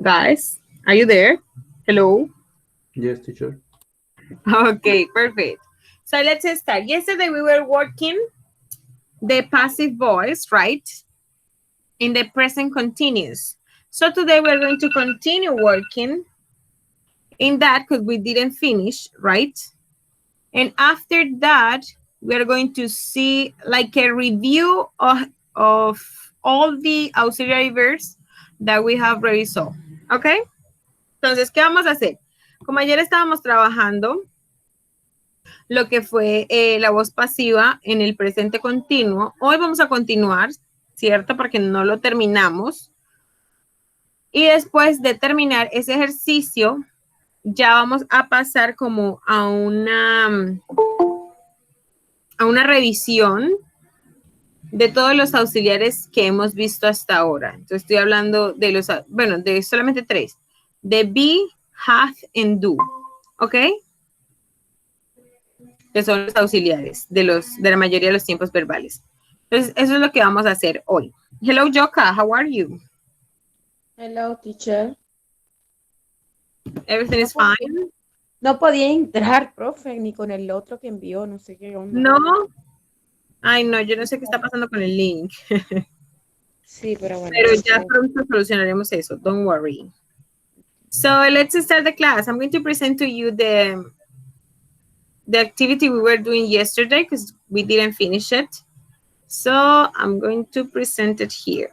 Guys, are you there? Hello? Yes, teacher. Okay, perfect. So let's start. Yesterday we were working the passive voice, right? In the present continuous. So today we're going to continue working in that because we didn't finish, right? And after that, we're going to see like a review of all the auxiliary verbs that we have already saw. Okay? Entonces, ¿qué vamos a hacer? Como ayer estábamos trabajando lo que fue la voz pasiva en el presente continuo, hoy vamos a continuar, ¿cierto? Porque no lo terminamos. Y después de terminar ese ejercicio, ya vamos a pasar como a una revisión de todos los auxiliares que hemos visto hasta ahora. Entonces estoy hablando de los, bueno, de solamente 3. De be, have, and do. ¿Ok? Que son los auxiliares de la mayoría de los tiempos verbales. Entonces, eso es lo que vamos a hacer hoy. Hello, Joka, how are you? Hello, teacher. Everything No is podía, fine? no podía entrar, profe, ni con el otro que envió, no sé qué onda. No. Ay, no, yo no sé qué está pasando con el link. Sí, pero bueno. Pero ya pronto solucionaremos eso. Don't worry. So let's start the class. I'm going to present to you the activity we were doing yesterday because we didn't finish it. So I'm going to present it here.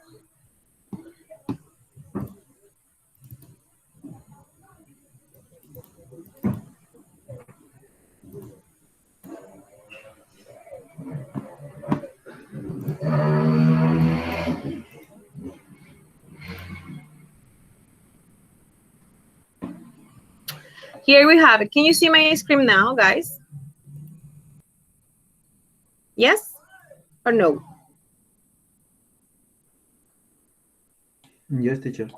Here we have it. Can you see my screen now, guys? Yes or no? Yes, teacher.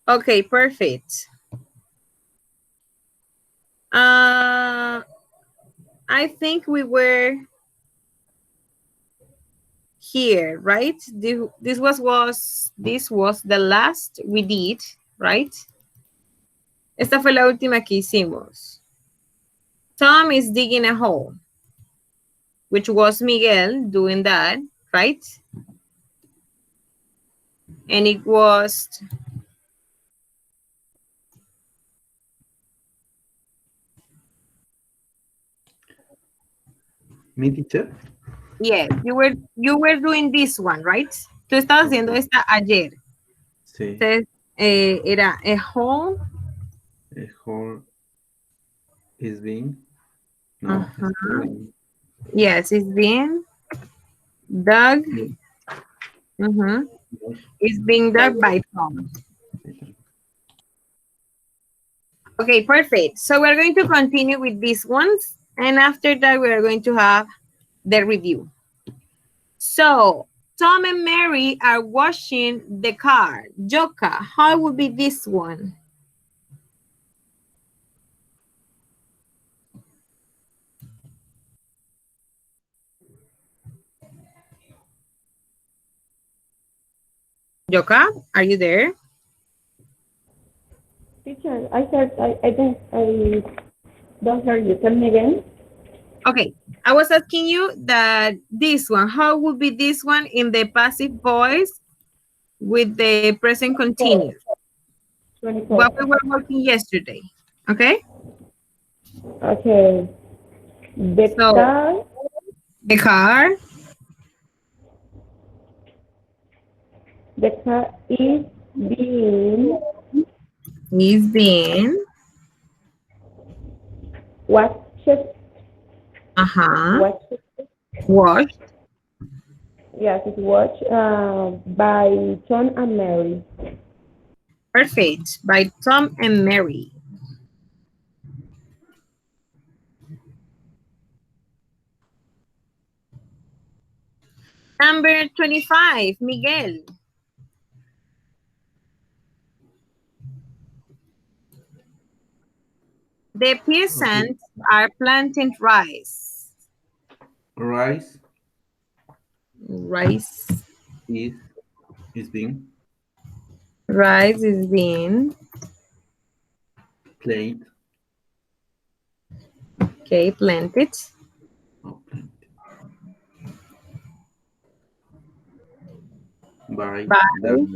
Okay, perfect. I think we were here, right? This was the last we did, right? Esta fue la última que hicimos. Tom is digging a hole, which was Miguel doing that, right? And it was Me, teacher. yes, you were doing this one, right? Tú estabas haciendo esta ayer. Sí. Entonces, era a hole. A hole is being. No, it's being. Yes, it's being dug. It's being dug by Tom. Okay, perfect. So we're going to continue with these ones. And after that, we're going to have the review. So Tom and Mary are washing the car. Joka, how would be this one? Joka, are you there? Teacher, I don't hear you. Tell me again. Okay, I was asking you that this one, how would be this one in the passive voice with the present continuous? 24. What we were working yesterday, okay? Okay. The So, car, the car is being is being, watched, washed, yes, it's watched by John and Mary. perfect, by Tom and Mary. Number 25, Miguel. The peasants are planting rice. Rice Rice is being. Rice is being. Plate. Okay, planted. Oh, planted. By. By.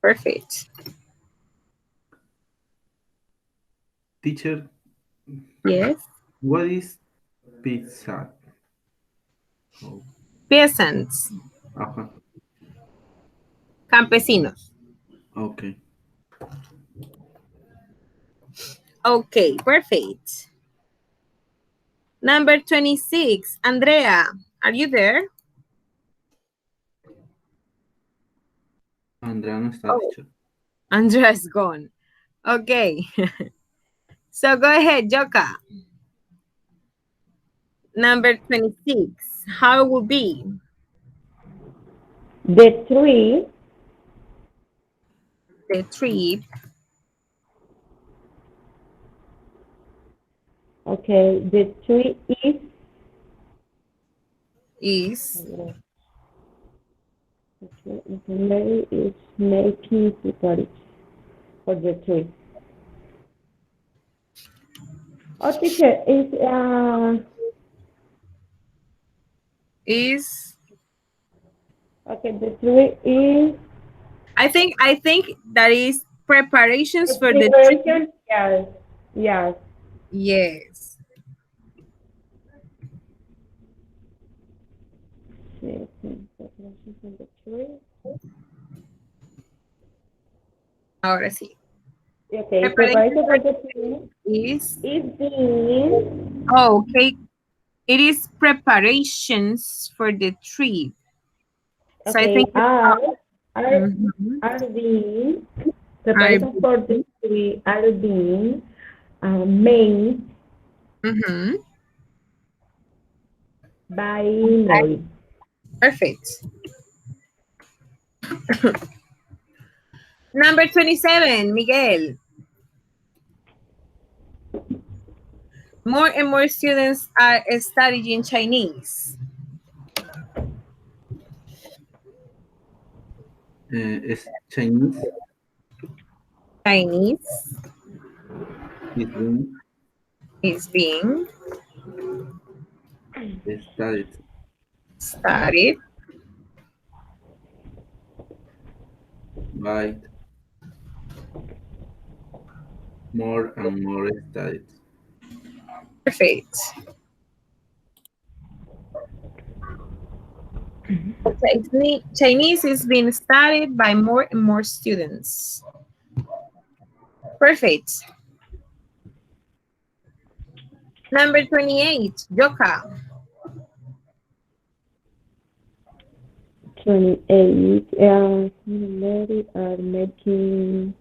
Perfect. Teacher, Yes. what is pizza? Oh, Peasants. ajá. Campesinos. Okay. Okay, perfect. Number 26, Andrea, are you there? Andrea no está, Oh, teacher. Andrea is gone. Okay. So go ahead, Joka. Number 26, how it will be? The tree, The trip okay, the tree is. Mary is making preparation for the tree. Oh, teacher, Is. okay, the tree is I think that is preparations for the trip. preparation. Yes, yes. Yes. Preparation for the tree. Ahora sí. Okay, Preparation preparation for for the tree is. is being, Oh, okay. It is preparations for the trip. So I think okay, it's mhm, are being, are preparation for the tree are being made mhm, by Mary. perfect. Number 27, Miguel. More and more students are studying Chinese. Es Chinese Chinese is being is being studied studied by more and more studied. perfect. Chinese is being studied by more and more students. Perfect. Number 28, Yoka. 28. Mary are making,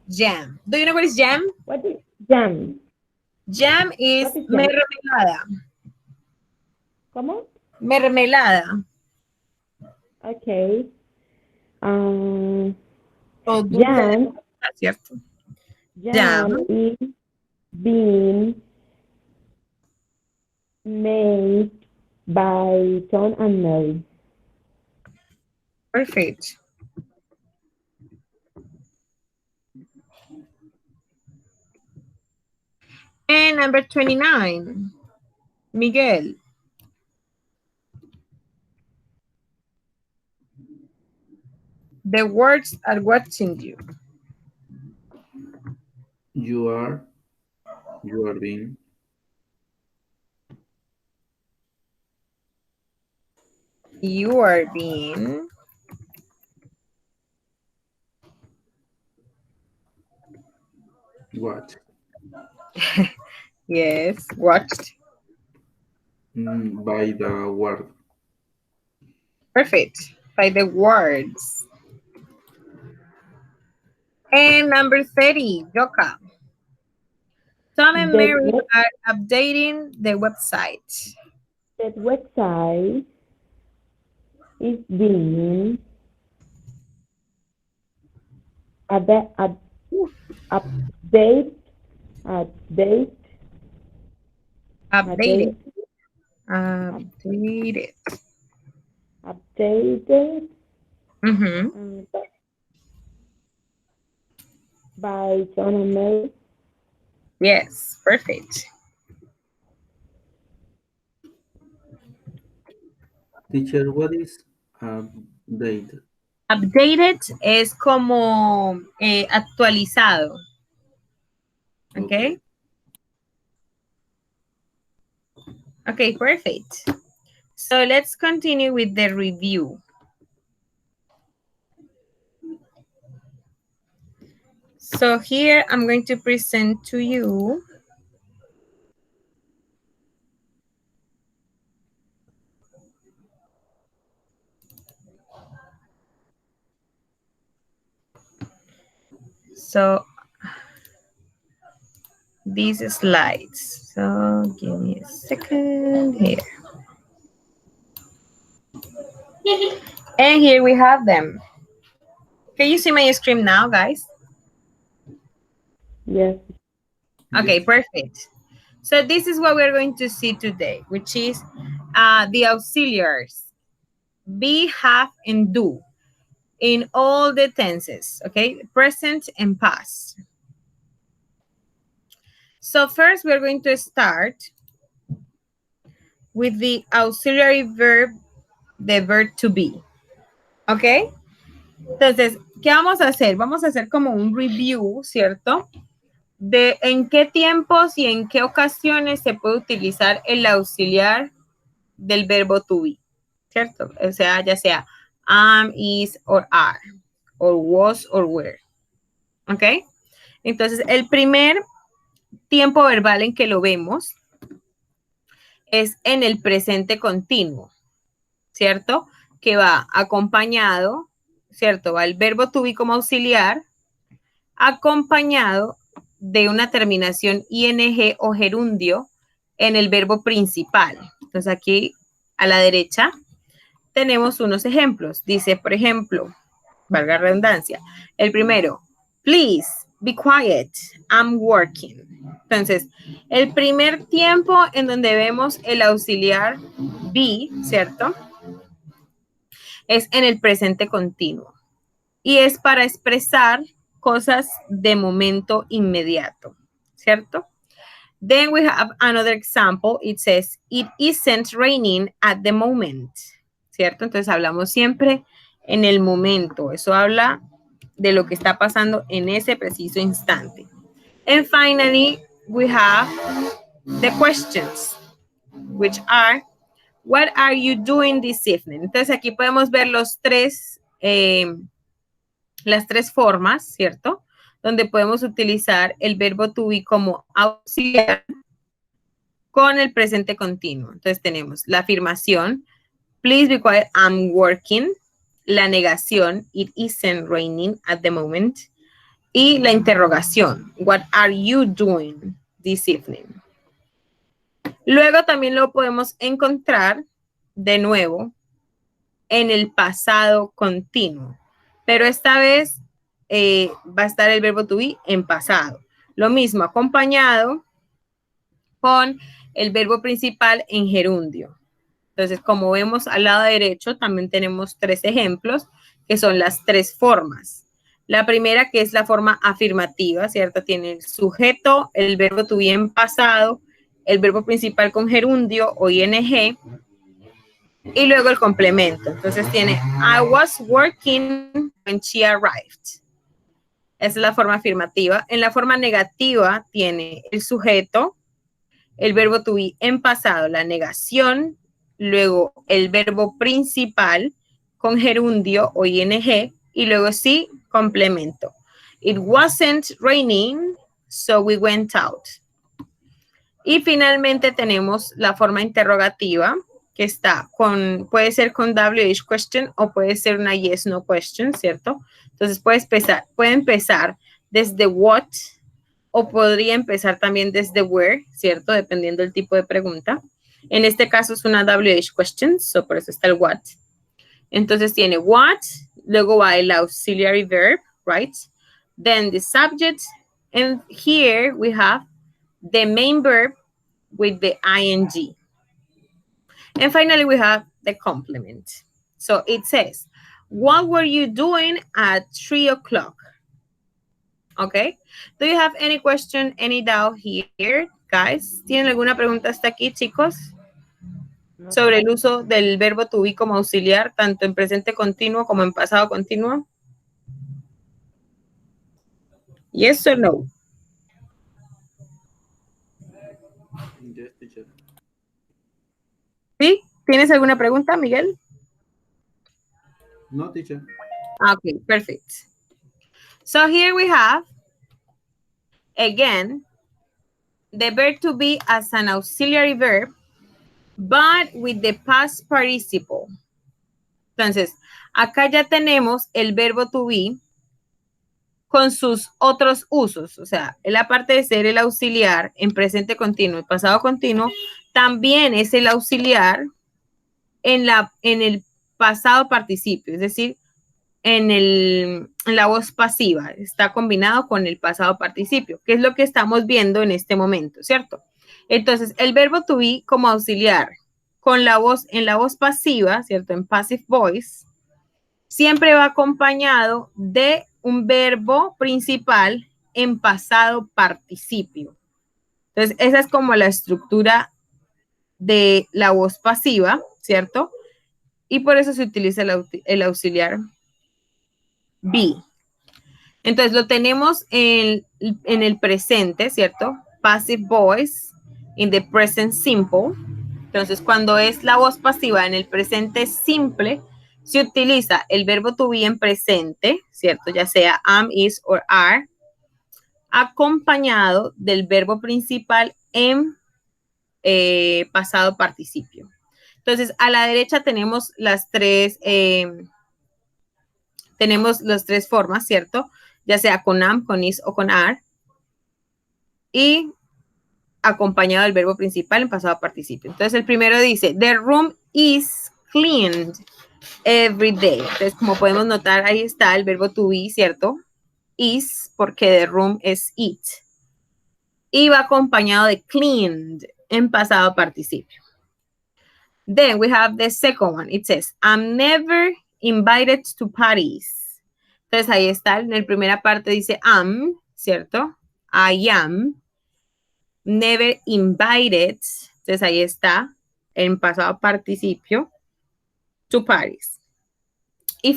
Jam. Do you know what is jam? what is jam? Jam is What is jam? mermelada. ¿Cómo? Mermelada. Okay. O dulce de Jam, fruta, ¿cierto? jam Jam. is being made by John and Mary. Perfect. And number 29, Miguel. The words are watching you. You are being You are being watched yes, watched. by the world. Perfect. By the words. And number 30, Yoka. Tom and Mary That are updating the website. that website is being update, update, update, Updated. update, Updated. updated. Mm-hmm. Um, By John and Mary. Yes, perfect. Teacher, what is update? Updated es como actualizado. Okay. Okay, perfect. So let's continue with the review. So here I'm going to present to you these slides. So give me a second here. And here we have them. Can you see my screen now, guys? Yes. Okay, perfect. So this is what we're going to see today, which is the auxiliaries, be, have, and do in all the tenses, okay? Present and past. So first we're going to start with the auxiliary verb, the verb to be, ¿ok? Entonces, ¿qué vamos a hacer? Vamos a hacer como un review, ¿cierto? De en qué tiempos y en qué ocasiones se puede utilizar el auxiliar del verbo to be, ¿cierto? O sea, ya sea am, is, or are, or was, or were, ¿ok? Entonces, el primer tiempo verbal en que lo vemos es en el presente continuo, ¿cierto? Que va acompañado, ¿cierto? Va el verbo to be como auxiliar, acompañado de una terminación ing o gerundio en el verbo principal. Entonces aquí a la derecha tenemos unos ejemplos. Dice, por ejemplo, valga redundancia, el primero, please be quiet, I'm working. Entonces, el primer tiempo en donde vemos el auxiliar be, ¿cierto? Es en el presente continuo. Y es para expresar cosas de momento inmediato, ¿cierto? Then we have another example. It says, it isn't raining at the moment, ¿cierto? Entonces hablamos siempre en el momento. Eso habla de lo que está pasando en ese preciso instante. And finally, we have the questions, which are, what are you doing this evening? Entonces aquí podemos ver los tres, las tres formas, ¿cierto? Donde podemos utilizar el verbo to be como auxiliar con el presente continuo. Entonces tenemos la afirmación, please be quiet, I'm working. La negación, it isn't raining at the moment. Y la interrogación, what are you doing this evening? Luego también lo podemos encontrar de nuevo en el pasado continuo. Pero esta vez va a estar el verbo to be en pasado. Lo mismo, acompañado con el verbo principal en gerundio. Entonces, como vemos al lado derecho, también tenemos tres ejemplos, que son las tres formas. La primera, que es la forma afirmativa, ¿cierto? Tiene el sujeto, el verbo to be en pasado, el verbo principal con gerundio o ing, y luego el complemento. Entonces tiene, I was working when she arrived. Esa es la forma afirmativa. En la forma negativa tiene el sujeto, el verbo to be en pasado, la negación, luego el verbo principal con gerundio o ing, y luego sí, complemento. It wasn't raining, so we went out. Y finalmente tenemos la forma interrogativa, que está con, puede ser con WH question o puede ser una yes, no question, ¿cierto? Entonces puede empezar desde what o podría empezar también desde where, ¿cierto? Dependiendo del tipo de pregunta. En este caso es una WH question, so por eso está el what. Entonces tiene what, luego va el auxiliary verb, right? Then the subject, and here we have the main verb with the ing. And finally, we have the complement. So it says, what were you doing at 3 o'clock? Okay. Do you have any question, any doubt here, guys? ¿Tienen alguna pregunta hasta aquí, chicos? No. Sobre el uso del verbo to be como auxiliar, tanto en presente continuo como en pasado continuo. Yes or no? Yes, teacher. ¿Sí? ¿Tienes alguna pregunta, Miguel? No, teacher. Okay, perfect. So here we have, again, the verb to be as an auxiliary verb, but with the past participle. Entonces, acá ya tenemos el verbo to be con sus otros usos. O sea, él aparte de ser el auxiliar en presente continuo y pasado continuo, también es el auxiliar en el pasado participio, es decir, en la voz pasiva. Está combinado con el pasado participio, que es lo que estamos viendo en este momento, ¿cierto? Entonces, el verbo to be como auxiliar con la voz, en la voz pasiva, ¿cierto? En passive voice, siempre va acompañado de un verbo principal en pasado participio. Entonces, esa es como la estructura de la voz pasiva, ¿cierto? Y por eso se utiliza el auxiliar be. Entonces, lo tenemos en el presente, ¿cierto? Passive voice in the present simple. Entonces, cuando es la voz pasiva en el presente simple, se utiliza el verbo to be en presente, ¿cierto? Ya sea am, is or are, acompañado del verbo principal en pasado participio. Entonces, a la derecha tenemos las tres formas, ¿cierto? Ya sea con am, con is o con are. Y acompañado del verbo principal en pasado participio. Entonces, el primero dice, the room is cleaned every day. Entonces, como podemos notar, ahí está el verbo to be, ¿cierto? Is, porque the room es it. Y va acompañado de cleaned en pasado participio. Then we have the second one. It says, I'm never invited to parties. Entonces, ahí está. En la primera parte dice am, ¿cierto? I am. Never invited. Entonces, ahí está. En pasado participio. To parties. Y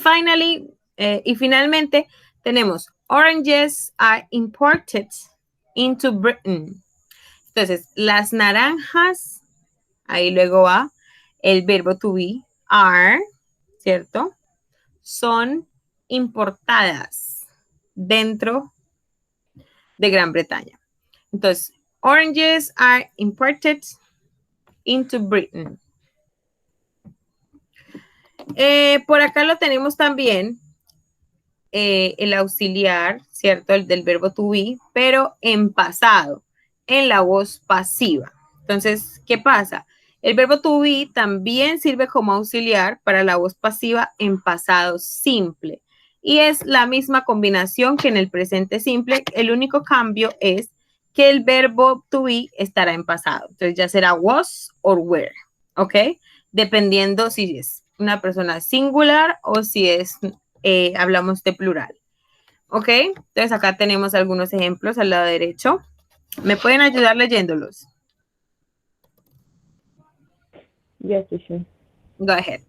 finalmente tenemos oranges are imported into Britain. Entonces, las naranjas, ahí luego va el verbo to be, are, ¿cierto? Son importadas dentro de Gran Bretaña. Entonces, oranges are imported into Britain. Por acá lo tenemos también, el auxiliar, ¿cierto? El del verbo to be, pero en pasado, en la voz pasiva. Entonces, ¿qué pasa? El verbo to be también sirve como auxiliar para la voz pasiva en pasado simple. Y es la misma combinación que en el presente simple. El único cambio es que el verbo to be estará en pasado. Entonces ya será was or were, ¿ok? Dependiendo si es una persona singular o si es, hablamos de plural. ¿Ok? Entonces acá tenemos algunos ejemplos al lado derecho. ¿Me pueden ayudar leyéndolos? Yes, teacher. Go ahead.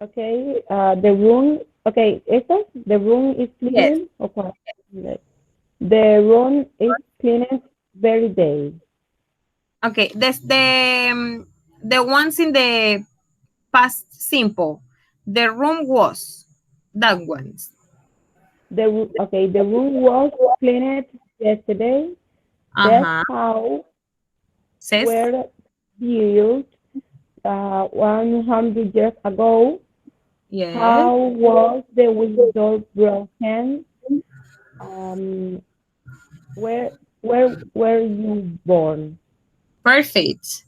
Okay, the room, okay, ¿esto? The room is clean. Yes. Okay. The room is cleaned every day. Okay, the ones in the past simple. The room was, that ones. The room was cleaned yesterday. That's how Says, were built 100 years ago. yes. How was the window broken? Where were you born? Perfect.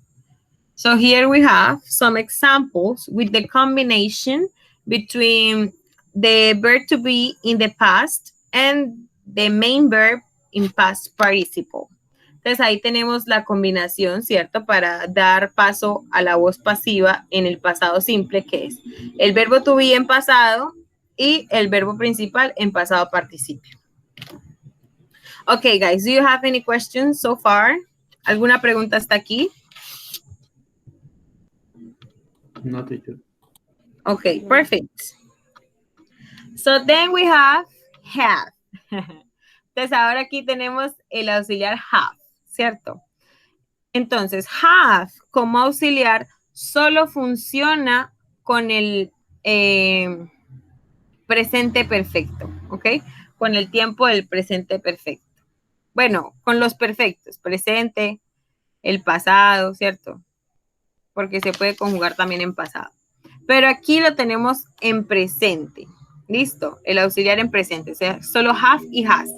So here we have some examples with the combination between the verb to be in the past and the main verb in past participle. Entonces ahí tenemos la combinación, ¿cierto? Para dar paso a la voz pasiva en el pasado simple, que es el verbo to be en pasado y el verbo principal en pasado participio. Okay, guys, do you have any questions so far? ¿Alguna pregunta hasta aquí? No, teacher. Okay, perfect. So then we have. Entonces ahora aquí tenemos el auxiliar have, ¿cierto? Entonces, have como auxiliar solo funciona con el presente perfecto, ¿ok? Con el tiempo del presente perfecto. Bueno, con los perfectos, presente, el pasado, ¿cierto? Porque se puede conjugar también en pasado. Pero aquí lo tenemos en presente. ¿Listo? El auxiliar en presente, o sea, solo have y has.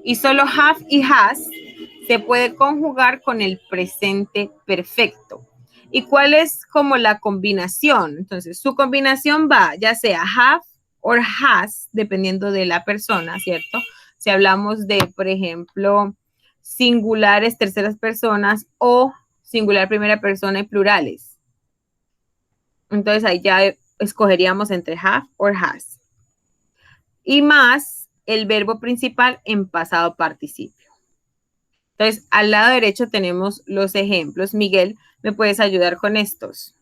Y solo have y has se puede conjugar con el presente perfecto. ¿Y cuál es como la combinación? Entonces, su combinación va ya sea have or has, dependiendo de la persona, ¿cierto? Si hablamos de, por ejemplo, singulares, terceras personas o singular primera persona y plurales. Entonces, ahí ya escogeríamos entre have or has. Y más el verbo principal en pasado participio. Entonces, al lado derecho tenemos los ejemplos. Miguel, ¿me puedes ayudar con estos?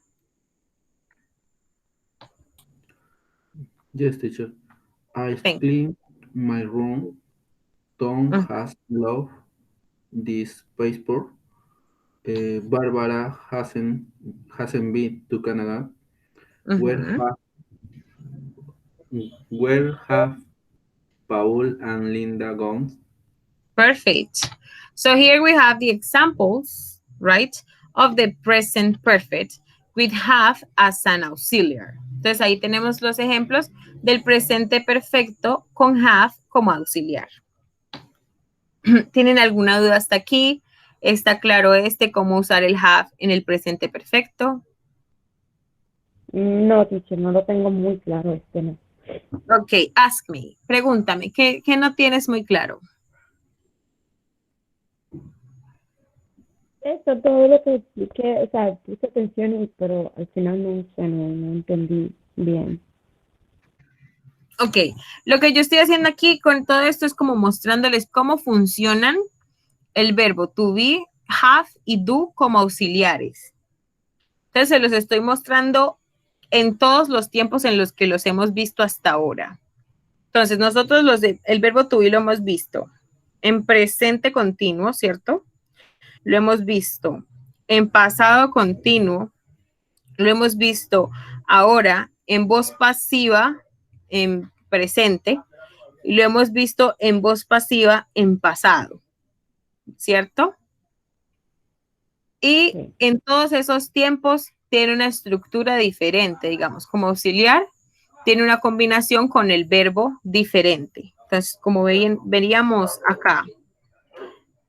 Yes, teacher. I Thank clean my room. Tom you. has loved this paper. Barbara hasn't been to Canada. Where have Paul and Linda gone? Perfect. So here we have the examples, right, of the present perfect with have as an auxiliary. Entonces ahí tenemos los ejemplos del presente perfecto con have como auxiliar. ¿Tienen alguna duda hasta aquí? ¿Está claro cómo usar el have en el presente perfecto? No, teacher, no lo tengo muy claro, no. Ok, ask me, pregúntame, ¿qué no tienes muy claro? Eso, todo lo que expliqué, o sea, puse atención, pero al final no entendí bien. Ok, lo que yo estoy haciendo aquí con todo esto es como mostrándoles cómo funcionan el verbo to be, have y do como auxiliares. Entonces se los estoy mostrando en todos los tiempos en los que los hemos visto hasta ahora. Entonces nosotros el verbo to be lo hemos visto en presente continuo, ¿cierto? Lo hemos visto en pasado continuo, lo hemos visto ahora en voz pasiva, en presente, y lo hemos visto en voz pasiva en pasado, ¿cierto? Y Sí. en todos esos tiempos tiene una estructura diferente, digamos, como auxiliar, tiene una combinación con el verbo diferente. Entonces, como veríamos acá,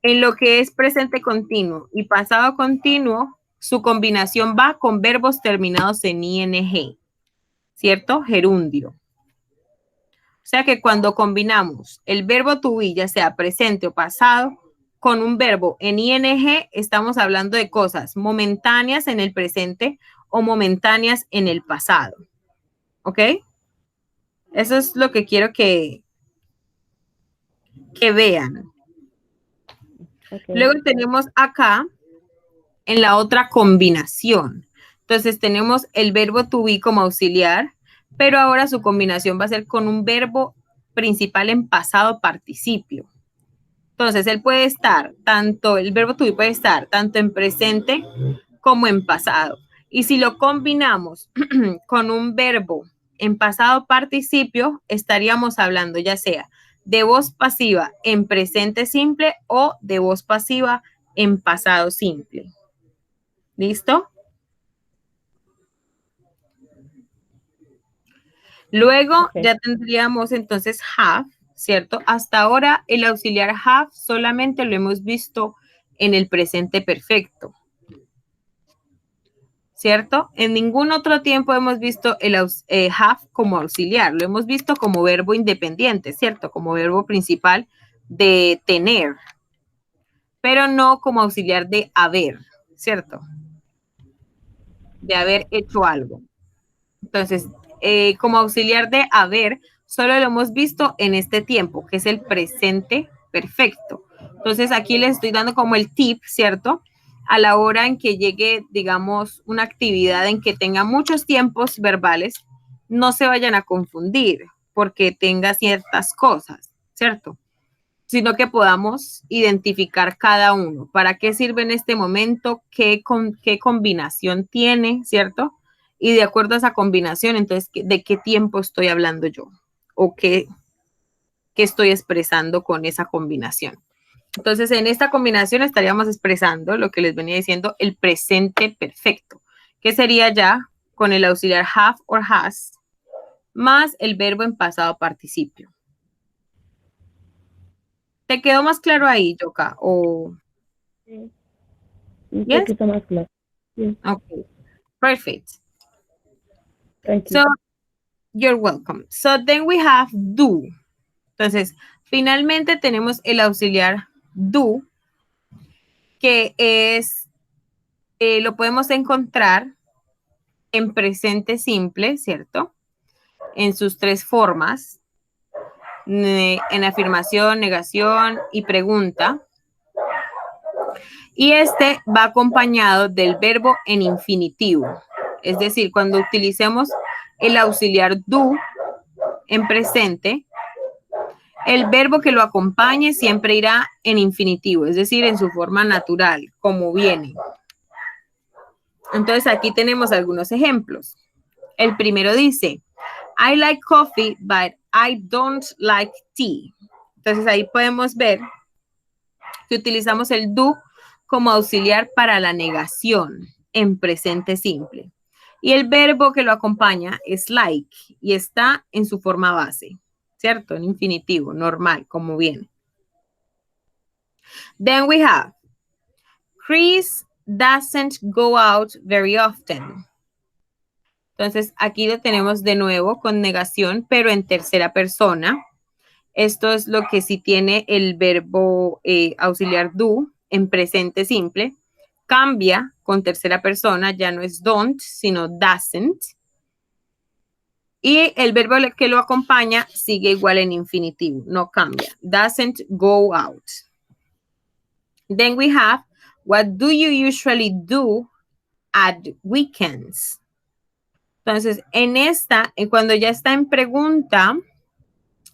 en lo que es presente continuo y pasado continuo, su combinación va con verbos terminados en ing, ¿cierto? Gerundio. O sea que cuando combinamos el verbo to be, ya sea presente o pasado, con un verbo en ing, estamos hablando de cosas momentáneas en el presente o momentáneas en el pasado. ¿Ok? Eso es lo que quiero que vean. Okay. Luego tenemos acá en la otra combinación. Entonces tenemos el verbo to be como auxiliar, pero ahora su combinación va a ser con un verbo principal en pasado participio. Entonces él puede estar el verbo to be puede estar tanto en presente como en pasado. Y si lo combinamos con un verbo en pasado participio, estaríamos hablando ya sea de voz pasiva en presente simple o de voz pasiva en pasado simple. ¿Listo? Luego ya tendríamos entonces have, ¿cierto? Hasta ahora el auxiliar have solamente lo hemos visto en el presente perfecto, ¿cierto? En ningún otro tiempo hemos visto el have como auxiliar, lo hemos visto como verbo independiente, ¿cierto? Como verbo principal de tener, pero no como auxiliar de haber, ¿cierto? De haber hecho algo. Entonces, como auxiliar de haber, solo lo hemos visto en este tiempo, que es el presente perfecto. Entonces, aquí les estoy dando como el tip, ¿cierto? A la hora en que llegue, digamos, una actividad en que tenga muchos tiempos verbales, no se vayan a confundir porque tenga ciertas cosas, ¿cierto? Sino que podamos identificar cada uno. ¿Para qué sirve en este momento? ¿Qué combinación tiene? ¿Cierto? Y de acuerdo a esa combinación, entonces, ¿de qué tiempo estoy hablando yo? ¿O qué estoy expresando con esa combinación? Entonces, en esta combinación estaríamos expresando lo que les venía diciendo, el presente perfecto, que sería ya con el auxiliar have or has, más el verbo en pasado participio. ¿Te quedó más claro ahí, Yoka? ¿O Sí, un yes? poquito más claro. Sí, Okay, perfect. tranquilo. So, you're welcome. So, then we have do. Entonces, finalmente tenemos el auxiliar do, que es, lo podemos encontrar en presente simple, ¿cierto? En sus tres formas, en afirmación, negación y pregunta. Y este va acompañado del verbo en infinitivo. Es decir, cuando utilicemos el auxiliar do en presente, el verbo que lo acompañe siempre irá en infinitivo, es decir, en su forma natural, como viene. Entonces aquí tenemos algunos ejemplos. El primero dice, I like coffee, but I don't like tea. Entonces ahí podemos ver que utilizamos el do como auxiliar para la negación en presente simple. Y el verbo que lo acompaña es like y está en su forma base, ¿cierto? En infinitivo, normal, como viene. Then we have, Chris doesn't go out very often. Entonces, aquí lo tenemos de nuevo con negación, pero en tercera persona. Esto es lo que sí tiene el verbo auxiliar do en presente simple. Cambia con tercera persona, ya no es don't, sino doesn't. Y el verbo que lo acompaña sigue igual en infinitivo, no cambia. Doesn't go out. Then we have, what do you usually do at weekends? Entonces, en esta, cuando ya está en pregunta,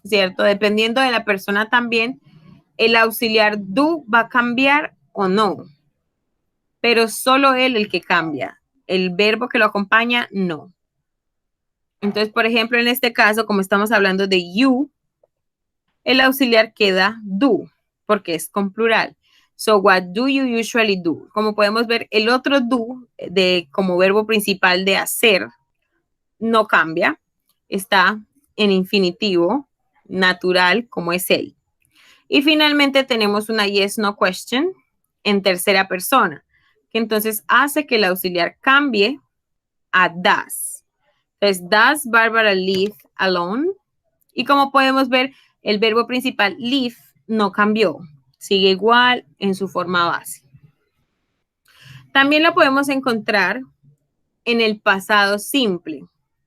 ¿cierto? Dependiendo de la persona también, el auxiliar do va a cambiar o no, pero solo él el que cambia. El verbo que lo acompaña, no. Entonces, por ejemplo, en este caso, como estamos hablando de you, el auxiliar queda do, porque es con plural. So, what do you usually do? Como podemos ver, el otro do, como verbo principal de hacer, no cambia. Está en infinitivo, natural, como es él. Y finalmente tenemos una yes, no question en tercera persona, que entonces hace que el auxiliar cambie a does. Entonces, does Barbara live alone? Y como podemos ver, el verbo principal live no cambió, sigue igual en su forma base. También lo podemos encontrar en el pasado simple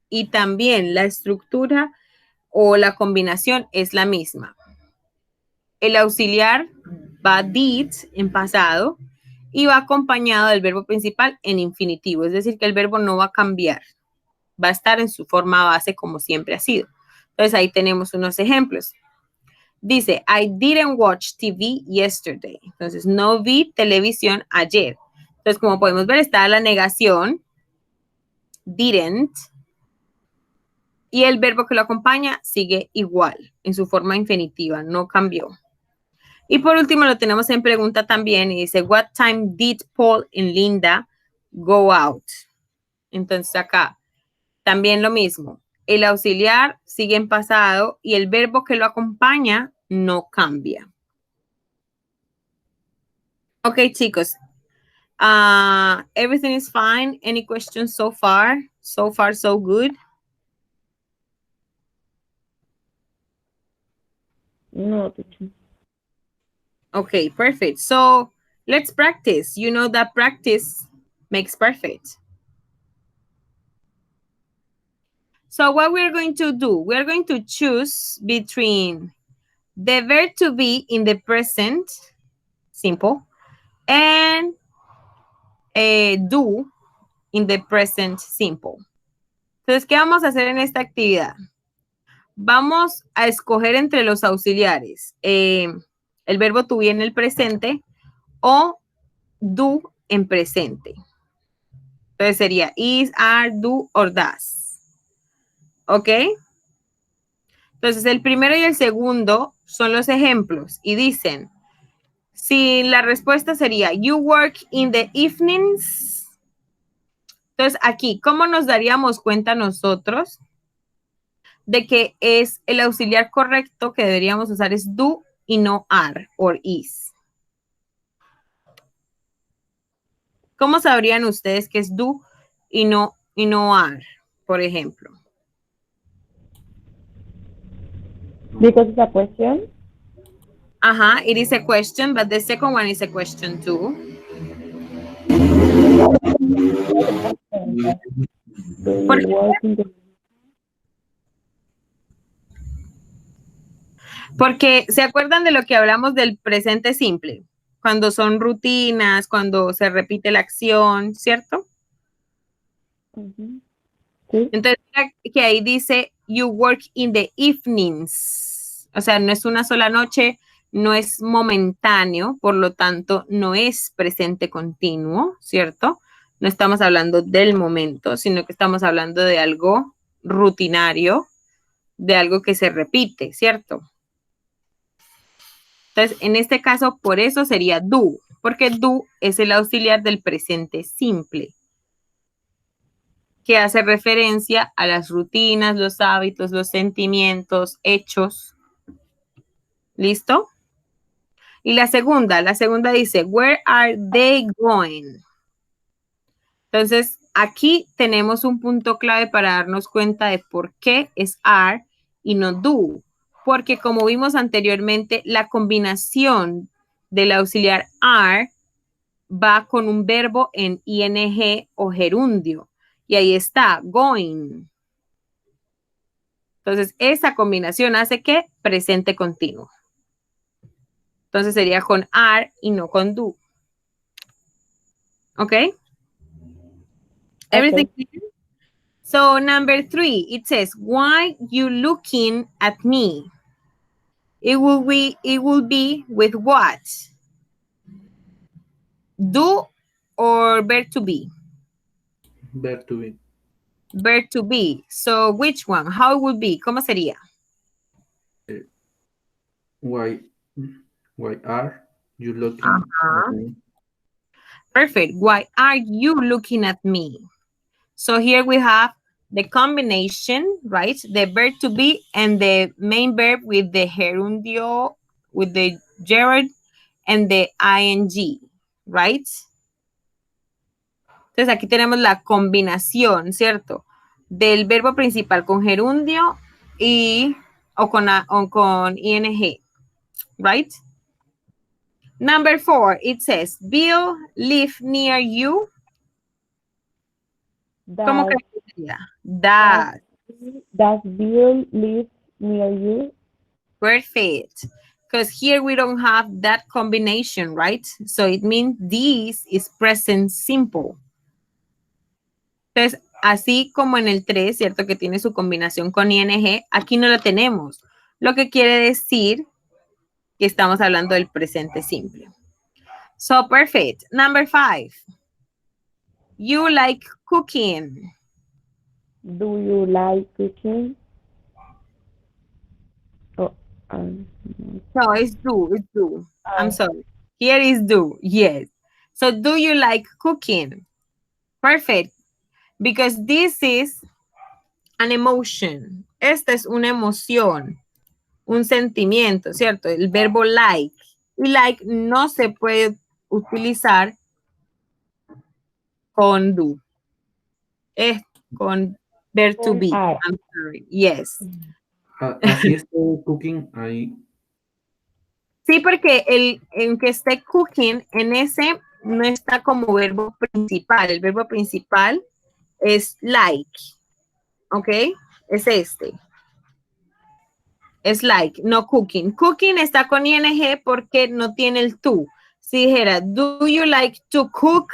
y también la estructura o la combinación es la misma. El auxiliar va did en pasado y va acompañado del verbo principal en infinitivo, es decir, que el verbo no va a cambiar, va a estar en su forma base como siempre ha sido. Entonces ahí tenemos unos ejemplos. Dice, I didn't watch TV yesterday. Entonces, no vi televisión ayer. Entonces, como podemos ver, está la negación, didn't, y el verbo que lo acompaña sigue igual, en su forma infinitiva, no cambió. Y por último lo tenemos en pregunta también y dice, what time did Paul and Linda go out? Entonces acá también lo mismo. El auxiliar sigue en pasado y el verbo que lo acompaña no cambia. Ok, chicos. Everything is fine. Any questions so far? So far, so good. No, teacher. Okay, perfect. So let's practice. You know that practice makes perfect. So what we're going to do, we're going to choose between the verb to be in the present simple and do in the present simple. Entonces, ¿qué vamos a hacer en esta actividad? Vamos a escoger entre los auxiliares el verbo to be en el presente o do en presente. Entonces sería is, are, do or does. ¿Ok? Entonces el primero y el segundo son los ejemplos y dicen, si la respuesta sería you work in the evenings. Entonces aquí, ¿cómo nos daríamos cuenta nosotros de que es el auxiliar correcto que deberíamos usar es do y no are or is? ¿Cómo sabrían ustedes que es do y no are, por ejemplo? Because it's a question. Ajá, it is a question, but the second one is a question too. Do you work in the... Porque se acuerdan de lo que hablamos del presente simple, cuando son rutinas, cuando se repite la acción, ¿cierto? Ujú. Sí. Entonces, que ahí dice, you work in the evenings. O sea, no es una sola noche, no es momentáneo, por lo tanto, no es presente continuo, ¿cierto? No estamos hablando del momento, sino que estamos hablando de algo rutinario, de algo que se repite, ¿cierto? Entonces, en este caso, por eso sería do, porque do es el auxiliar del presente simple, que hace referencia a las rutinas, los hábitos, los sentimientos, hechos. ¿Listo? Y la segunda dice, where are they going? Entonces, aquí tenemos un punto clave para darnos cuenta de por qué es are y no do. Porque como vimos anteriormente, la combinación del auxiliar are va con un verbo en ing o gerundio. Y ahí está, going. Entonces, esa combinación hace que presente continuo. Entonces, sería con are y no con do. ¿Ok? Everything clear? So, number 3, it says, why you looking at me? It will be with what? Do or verb to be? Verb to be. Verb to be. So, which one? How it would be? ¿Cómo sería? Why are you looking Uh-huh. at me? Perfect. Why are you looking at me? So here we have the combination, right? The verb to be and the main verb with the gerundio, with the gerund and the ing, right? Entonces aquí tenemos la combinación, ¿cierto? Del verbo principal con gerundio o con ing, right? Number 4, it says, Bill live near you. ¿Cómo crees que sería? Does Bill live near you? Perfect. Because here we don't have that combination, right? So it means this is present simple. Entonces, así como en el 3, ¿cierto? Que tiene su combinación con ing, aquí no lo tenemos. Lo que quiere decir que estamos hablando del presente simple. So, perfect. Number 5. You like cooking. Do you like cooking? Oh, No, it's do. I'm sorry. Here is do, yes. So, do you like cooking? Perfect. Because this is an emotion. Esta es una emoción, un sentimiento, ¿cierto? El verbo like. Y like no se puede utilizar con do. Es con verb to be. I'm sorry. Yes. Así es cooking ahí. Sí, porque en que esté cooking, en ese no está como verbo principal. El verbo principal es like. ¿Ok? es este. Es like, no cooking. Cooking está con ing porque no tiene el to. Si dijera, do you like to cook?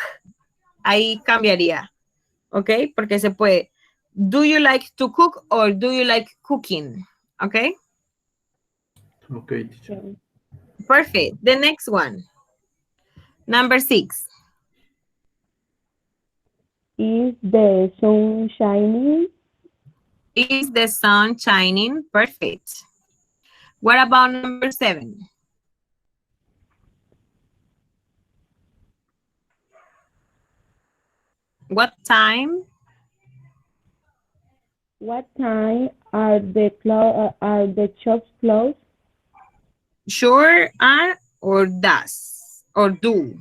Ahí cambiaría. ¿Ok? Porque se puede. Do you like to cook or do you like cooking? ¿Ok? Okay, teacher. Okay. Perfect. The next one. Number 6. Is the sun shining? Is the sun shining? Perfect. What about number 7? What time? What time are the shops closed? Sure are or does or do.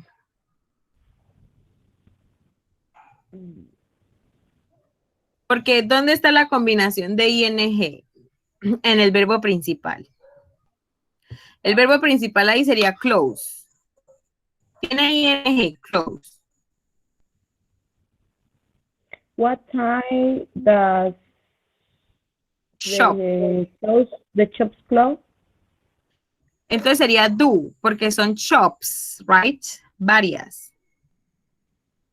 Porque ¿dónde está la combinación de ing en el verbo principal? El verbo principal ahí sería close. Tiene ing, close. What time does Shop. the shops close? Entonces sería do, porque son shops, right? Varias.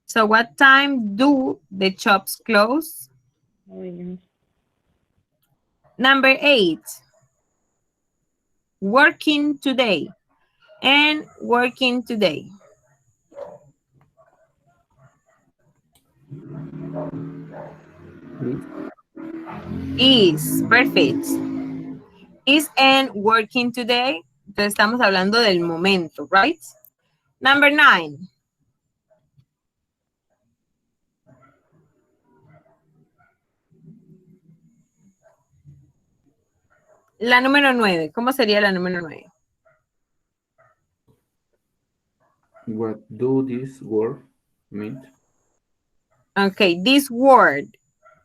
So what time do the shops close? Oh, yes. Number 8. Working today. And working today. Is, perfect. Is and working today. Entonces estamos hablando del momento, right? Number 9. La número 9. ¿Cómo sería la número 9? What do this word mean? Ok, this word.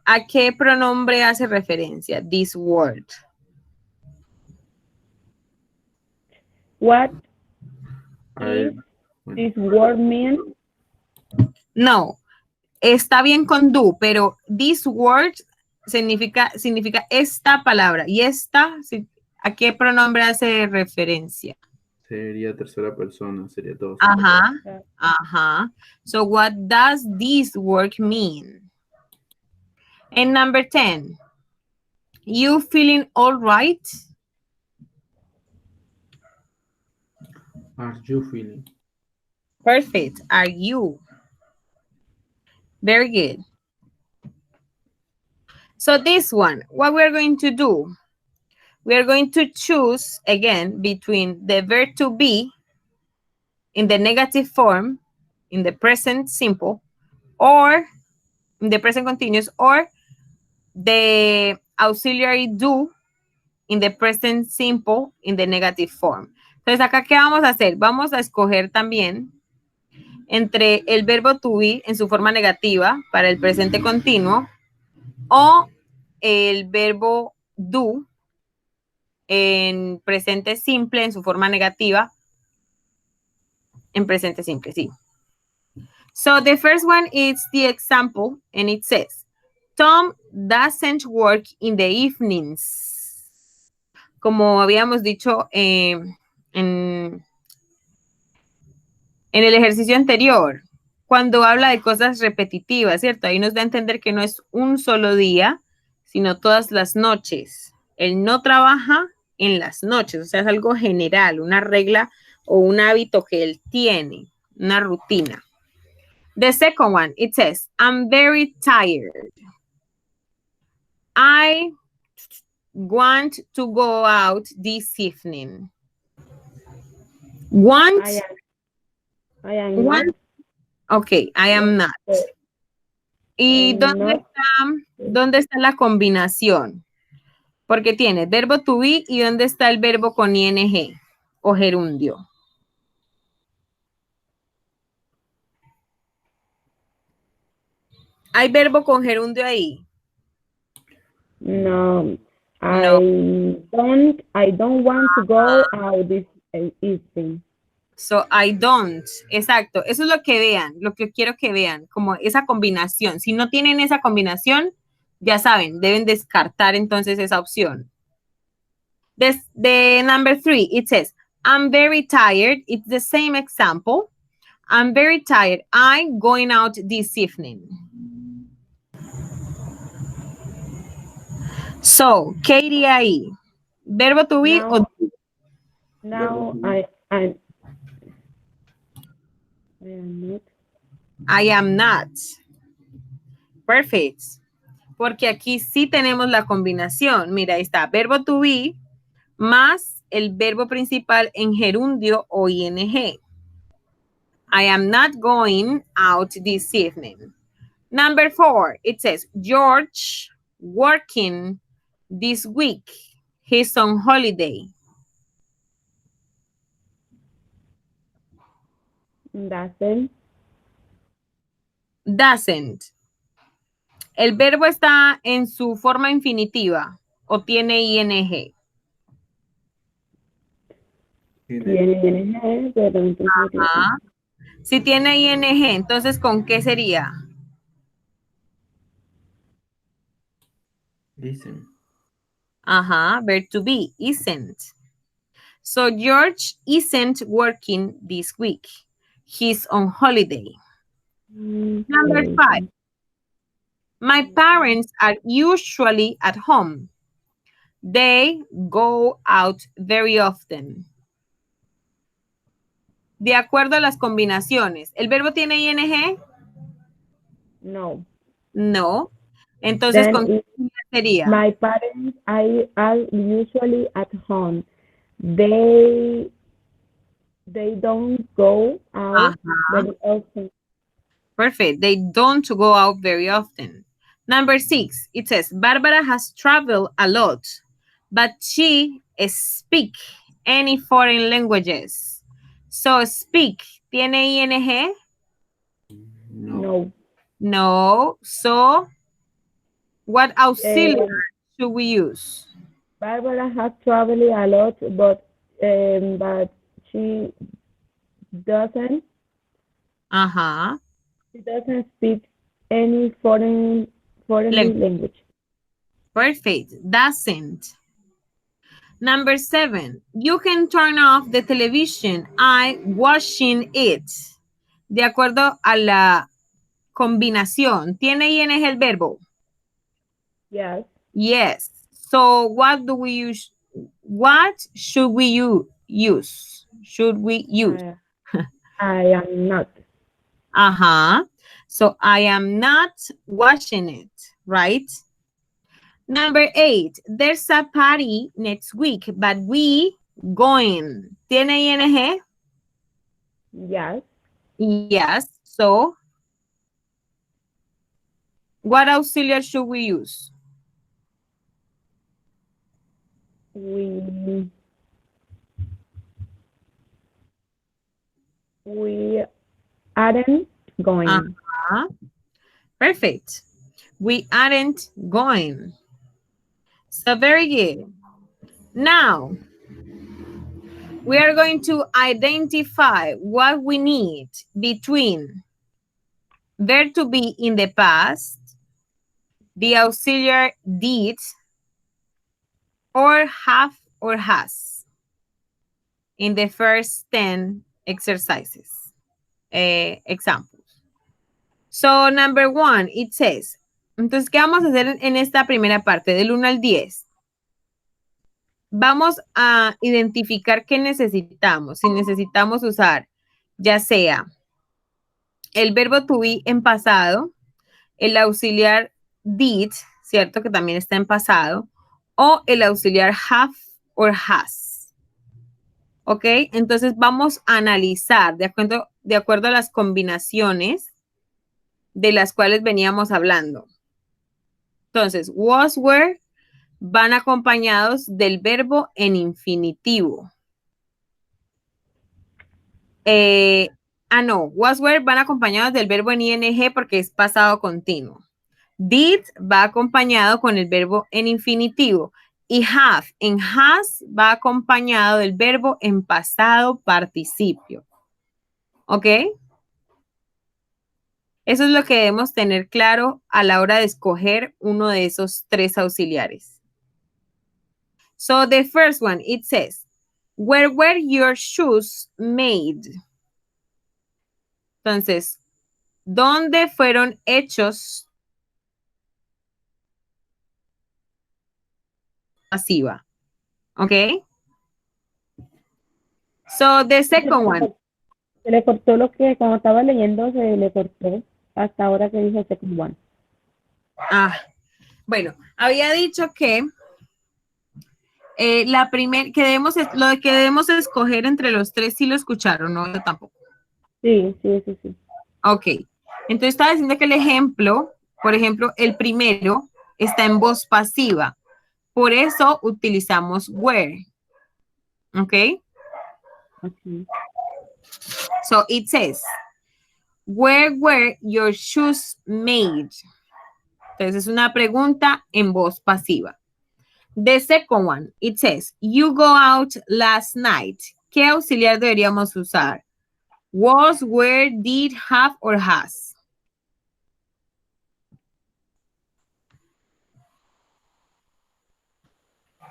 ¿A qué pronombre hace referencia? This word. What I, is this word mean? No, está bien con do, pero this word significa esta palabra. Y esta, ¿a qué pronombre hace referencia? sería tercera persona, sería dos. Ajá, ajá. So what does this word mean? And number 10. You feeling all right? Are you feeling? Perfect. Are you? Very good. So this one, what we're going to do, we are going to choose again between the verb to be in the negative form, in the present simple, or in the present continuous, or the auxiliary do in the present simple in the negative form. Entonces, acá, ¿qué vamos a hacer? Vamos a escoger también entre el verbo to be en su forma negativa para el presente continuo o el verbo do en presente simple en su forma negativa en presente simple, sí. So the first one is the example and it says, Tom doesn't work in the evenings. Como habíamos dicho en el ejercicio anterior, cuando habla de cosas repetitivas, ¿cierto? Ahí nos da a entender que no es un solo día, sino todas las noches. Él no trabaja en las noches, o sea, es algo general, una regla o un hábito que él tiene, una rutina. The second one, it says, I'm very tired. I want to go out this evening. Want? I am Want? not. Okay, I am not. ¿Y dónde está la combinación? Porque tiene verbo to be y dónde está el verbo con ing o gerundio. ¿Hay verbo con gerundio ahí? No, No. I don't want to go out this evening. So, I don't. Exacto. Eso es lo que vean, lo que quiero que vean, como esa combinación. Si no tienen esa combinación, Ya saben, deben descartar entonces esa opción. The number 3, it says, I'm very tired. It's the same example. I'm very tired. I'm going out this evening. So, Katie ahí. Verbo to be o Now I am not. I am not. Perfect. Porque aquí sí tenemos la combinación. Mira, ahí está. Verbo to be más el verbo principal en gerundio o ing. I am not going out this evening. Number 4, it says, George working this week. He's on holiday. Doesn't. ¿El verbo está en su forma infinitiva o tiene ing? Tiene ING, pero entonces Ajá. Si tiene ing, entonces ¿con qué sería? Listen. Ajá, verb to be, isn't. So George isn't working this week. He's on holiday. Number 5. My parents are usually at home. They go out very often. De acuerdo a las combinaciones. ¿El verbo tiene ing? No. No. Entonces, Then ¿con qué sería? my parents are usually at home. They don't go out very often. Perfect. They don't go out very often. Number 6, it says, Barbara has traveled a lot, but she speaks any foreign languages. So, speak, ¿tiene ing? No. No. So, what auxiliary should we use? Barbara has traveled a lot, but she doesn't. She doesn't speak any foreign language. Perfect. Doesn't. Number 7, you can turn off the television. I'm watching it. De acuerdo a la combinación. ¿Tiene ing el verbo? Yes. Yes. So what do we use? What should we use? Should we use? I am not. So I am not watching it, right? Number 8, there's a party next week, but we going. ¿Tiene ing? Yes. Yes. So, what auxiliary should we use? We aren't going. Perfect. We aren't going. So very good. Now, we are going to identify what we need between verb to be in the past, the auxiliary did, or have or has in the first 10 exercises, examples. So, number 1, it says, entonces, ¿qué vamos a hacer en esta primera parte, del 1 al 10? Vamos a identificar qué necesitamos. Si necesitamos usar, ya sea el verbo to be en pasado, el auxiliar did, ¿cierto? Que también está en pasado, o el auxiliar have or has. ¿Ok? Entonces vamos a analizar de acuerdo a las combinaciones de las cuales veníamos hablando. Entonces, was, were van acompañados del verbo en infinitivo. No, was, were van acompañados del verbo en ing porque es pasado continuo. Did va acompañado con el verbo en infinitivo. Y have en has va acompañado del verbo en pasado participio. ¿Ok? Eso es lo que debemos tener claro a la hora de escoger uno de esos tres auxiliares. So the first one, it says, where were your shoes made? Entonces, ¿dónde fueron hechos? Pasiva. Okay. So the second one. Se le cortó lo que cuando estaba leyendo, se le cortó hasta ahora que dijo second one. Bueno, había dicho que lo que debemos escoger entre los tres, ¿sí lo escucharon? No, yo tampoco. Sí. Ok. Entonces estaba diciendo que el ejemplo, por ejemplo, el primero está en voz pasiva. Por eso utilizamos where. Ok. Okay. So it says, where were your shoes made? Entonces es una pregunta en voz pasiva. The second one, it says, you go out last night. ¿Qué auxiliar deberíamos usar? Was, were, did, have, or has.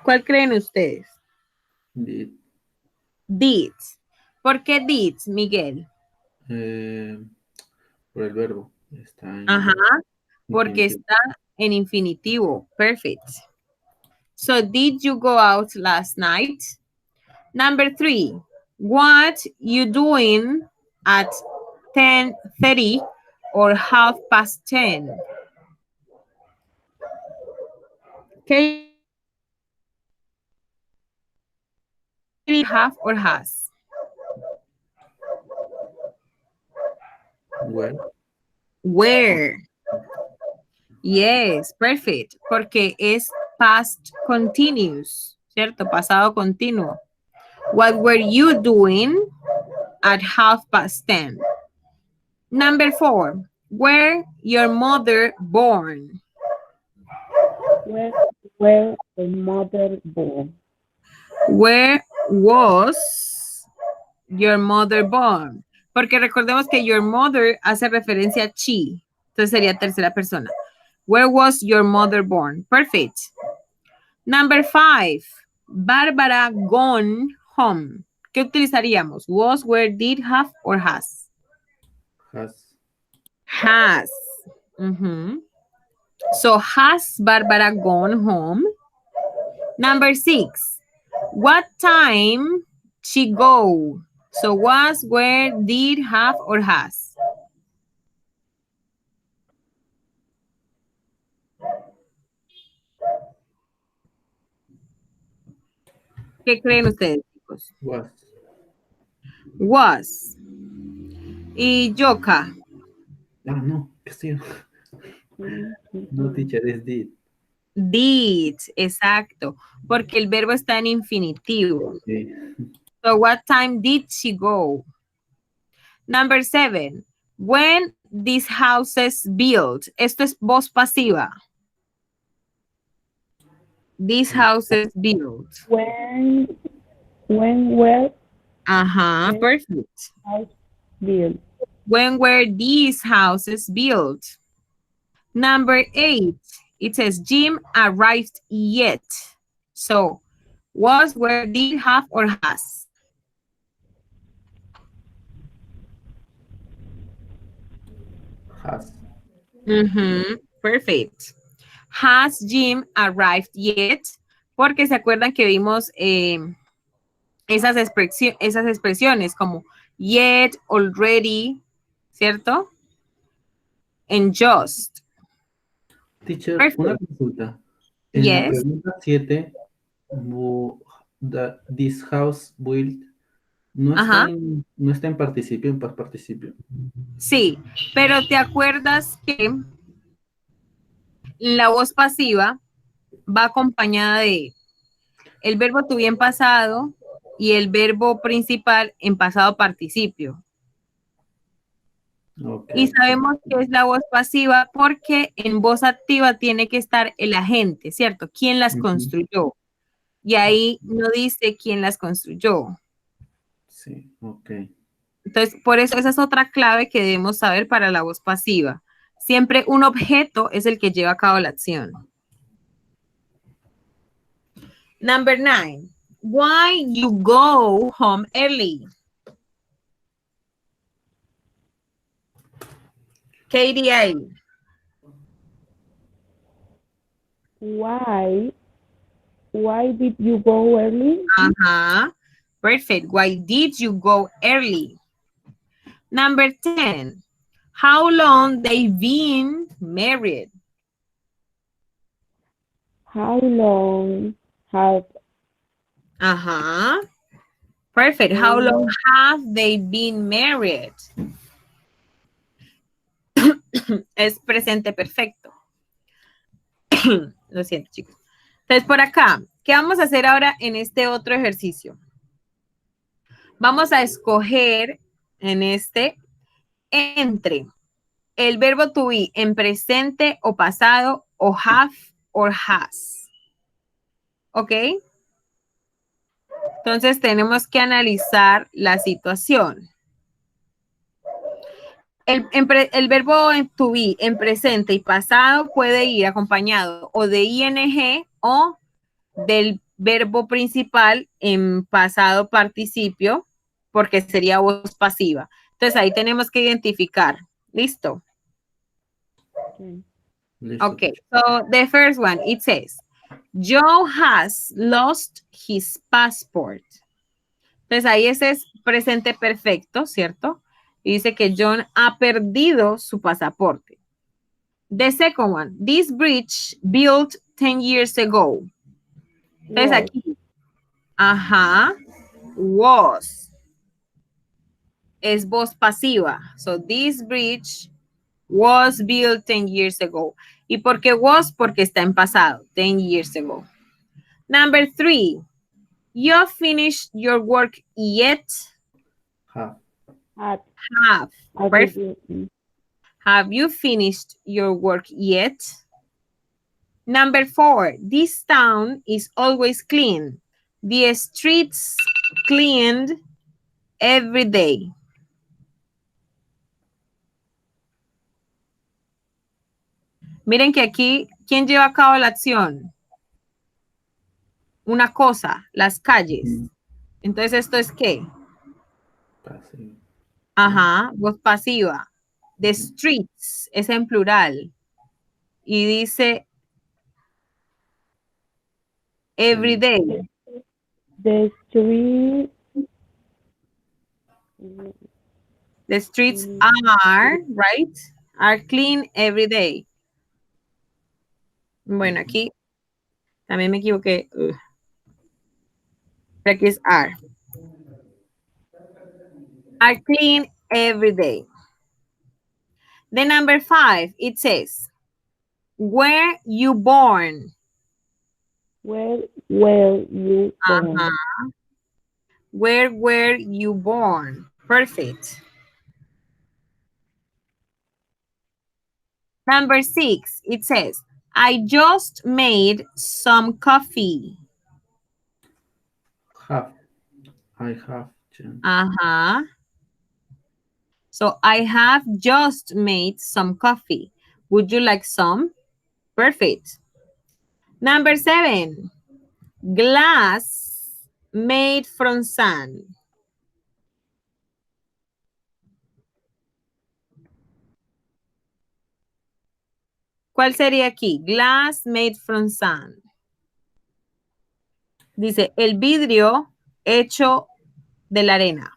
¿Cuál creen ustedes? Did. Did. ¿Por qué did, Miguel? Por el verbo. Está en Ajá, porque infinitivo. está en infinitivo. Perfect. So, did you go out last night? Number 3, what you doing at 10:30 or 10:30? ¿Qué have or has? Where. Where. Yes, perfect. Porque es past continuous, ¿cierto? Pasado continuo. What were you doing at 10:30? Number 4, where your mother born? Where the mother born? Where was your mother born? Porque recordemos que your mother hace referencia a she. Entonces sería tercera persona. Where was your mother born? Perfect. Number 5, Bárbara gone home. ¿Qué utilizaríamos? Was, were, did, have, or has? Has. Has. So, has Bárbara gone home? Number 6, what time she go? So, was, were, did, have, or has? ¿Qué creen ustedes, chicos? Was. Was. Y Yoka. No, ¿qué sí? No, teacher, es did. Did, exacto. Porque el verbo está en infinitivo. Sí. So, what time did she go? Number 7, when these houses built. Esto es voz pasiva. These houses built. When were Ajá, perfect. house built? When were these houses built? Number 8, it says Jim arrived yet. So, was, were, did, have, or has? Has. Perfect. Has Jim arrived yet? Porque se acuerdan que vimos esas expresiones como yet, already, ¿cierto? And just. Teacher, Perfect. una consulta. En la Yes. pregunta 7, this house built, no está en participio, en past participio. Sí, pero ¿te acuerdas que la voz pasiva va acompañada de el verbo to be en pasado y el verbo principal en pasado participio? Okay. Y sabemos que es la voz pasiva porque en voz activa tiene que estar el agente, ¿cierto? ¿Quién las construyó? Y ahí no dice quién las construyó. Sí, ok. Entonces, por eso esa es otra clave que debemos saber para la voz pasiva. Siempre un objeto es el que lleva a cabo la acción. Number 9. Why you go home early? KDA. Why did you go early? Uh-huh. Perfect. Why did you go early? Number 10. How long they been married? How long have Uh-huh. Perfect. How long have they been married? Es presente perfecto. Lo siento, chicos. Entonces, por acá, ¿qué vamos a hacer ahora en este otro ejercicio? Vamos a escoger en este entre el verbo to be en presente o pasado o have or has. ¿Ok? Entonces, tenemos que analizar la situación. El verbo to be en presente y pasado puede ir acompañado o de ing o del verbo principal en pasado participio, porque sería voz pasiva. Entonces ahí tenemos que identificar. ¿Listo? Listo. Okay, so the first one, it says, Joe has lost his passport. Entonces ahí ese es presente perfecto, ¿cierto? Y dice que John ha perdido su pasaporte. The second one, this bridge built 10 years ago. Entonces aquí, ajá, was. Es voz pasiva. So this bridge was built 10 years ago. ¿Y por qué was? Porque está en pasado, 10 years ago. Number 3, you finished your work yet? Have. Have. Perfect. Have you finished your work yet? Number 4, this town is always clean. The streets cleaned every day. Miren que aquí, ¿quién lleva a cabo la acción? Una cosa, las calles. Entonces, ¿esto es qué? Pasivo. Ajá, voz pasiva. The streets es en plural. Y dice every day. the street The streets are, right? Are clean every day. Bueno, aquí también me equivoqué. Pero aquí es are. Are clean every day. The number 5, it says, were you born? where were you born? Uh-huh. Where were you born? Perfect. Number 6, it says, I just made some coffee. Have. I have. Uh-huh. So I have just made some coffee. Would you like some? Perfect. Number 7, glass made from sand. ¿Cuál sería aquí? Glass made from sand. Dice, el vidrio hecho de la arena.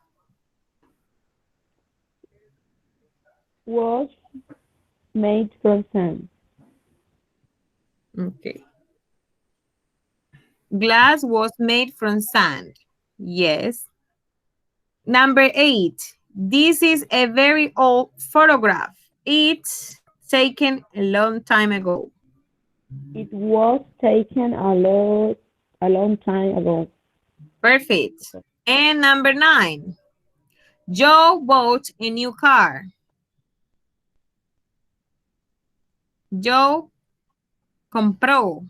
Was made from sand. Okay. Glass was made from sand. Yes. Number 8. This is a very old photograph. It's taken a long time ago. It was taken a long time ago. Perfect. And number 9. Joe bought a new car. Joe compró.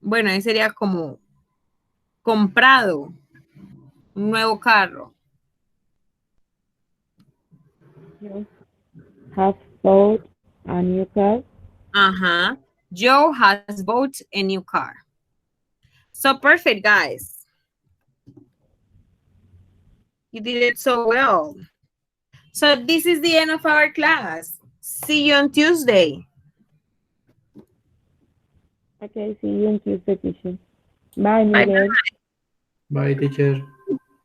Bueno, ahí sería como comprado un nuevo carro. You have bought a new car. Uh-huh. Joe has bought a new car. So perfect, guys. You did it so well. So this is the end of our class. See you on Tuesday. Okay, see you on Tuesday, teacher. Bye, Bye. Miguel. Bye, teacher.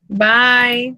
Bye.